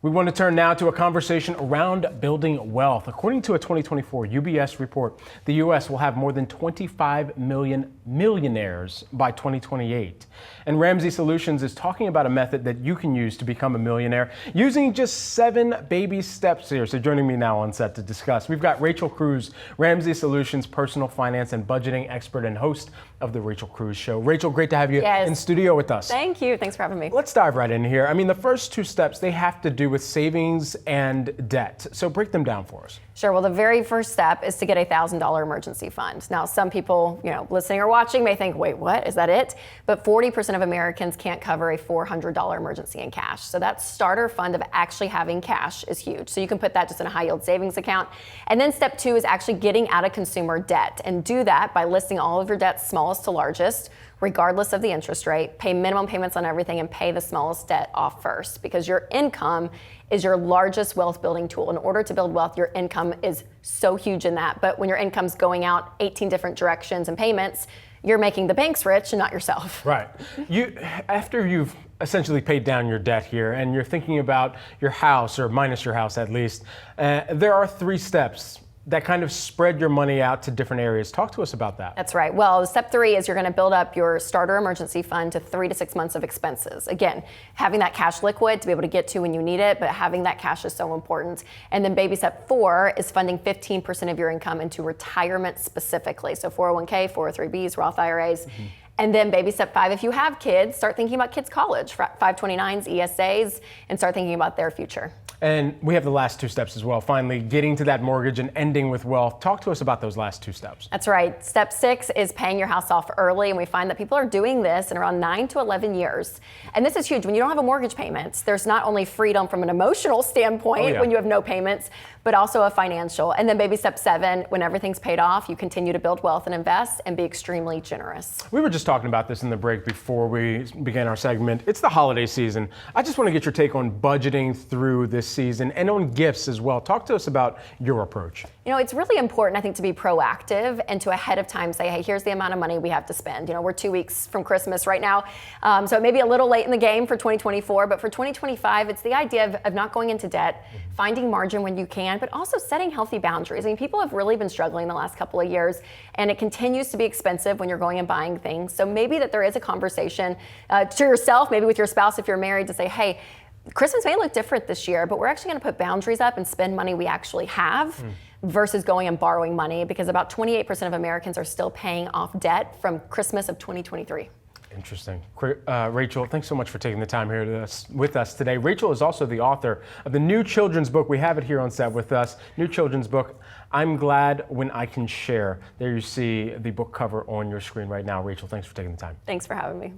We want to turn now to a conversation around building wealth. According to a 2024 UBS report, the U.S. will have more than 25 million millionaires by 2028. And Ramsey Solutions is talking about a method that you can use to become a millionaire using just 7 baby steps here. So joining me now on set to discuss, we've got Rachel Cruze, Ramsey Solutions personal finance and budgeting expert and host of the Rachel Cruze Show. Rachel, great to have you in studio with us. Thank you. Thanks for having me. Let's dive right in here. I mean, the first 2 steps, they have to do with savings and debt. So break them down for us. Sure. Well, the very first step is to get a $1,000 emergency fund. Now, some people, listening or watching may think, wait, what? Is that it? But 40% of Americans can't cover a $400 emergency in cash. So that starter fund of actually having cash is huge. So you can put that just in a high yield savings account. And then step 2 is actually getting out of consumer debt, and do that by listing all of your debts, smallest to largest, regardless of the interest rate, pay minimum payments on everything, and pay the smallest debt off first, because your income is your largest wealth building tool. In order to build wealth, your income is so huge in that. But when your income's going out 18 different directions and payments, you're making the banks rich and not yourself. Right. After you've essentially paid down your debt here and you're thinking about your house, or minus your house at least, there are 3 steps that kind of spread your money out to different areas. Talk to us about that. That's right. Well, step 3 is you're going to build up your starter emergency fund to 3 to 6 months of expenses. Again, having that cash liquid to be able to get to when you need it, but having that cash is so important. And then baby step 4 is funding 15% of your income into retirement specifically. So 401k, 403bs, Roth IRAs. Mm-hmm. And then baby step 5, if you have kids, start thinking about kids' college, 529s, ESAs, and start thinking about their future. And we have the last 2 steps as well. Finally, getting to that mortgage and ending with wealth. Talk to us about those last 2 steps. That's right. Step 6 is paying your house off early. And we find that people are doing this in around 9 to 11 years. And this is huge. When you don't have a mortgage payment, there's not only freedom from an emotional standpoint when you have no payments, but also a financial. And then baby step 7, when everything's paid off, you continue to build wealth and invest and be extremely generous. We were just talking about this in the break before we began our segment. It's the holiday season. I just want to get your take on budgeting through this season and on gifts as well. Talk to us about your approach. It's really important, I think, to be proactive and to ahead of time say, hey, here's the amount of money we have to spend. We're 2 weeks from Christmas right now. So it may be a little late in the game for 2024, but for 2025, it's the idea of not going into debt, finding margin when you can, but also setting healthy boundaries. I mean, people have really been struggling the last couple of years, and it continues to be expensive when you're going and buying things. So maybe that there is a conversation to yourself, maybe with your spouse if you're married, to say, hey, Christmas may look different this year, but we're actually going to put boundaries up and spend money we actually have versus going and borrowing money, because about 28% of Americans are still paying off debt from Christmas of 2023. Interesting. Rachel, thanks so much for taking the time here with us today. Rachel is also the author of the new children's book. We have it here on set with us. New children's book, I'm Glad When I Can Share. There you see the book cover on your screen right now. Rachel, thanks for taking the time. Thanks for having me.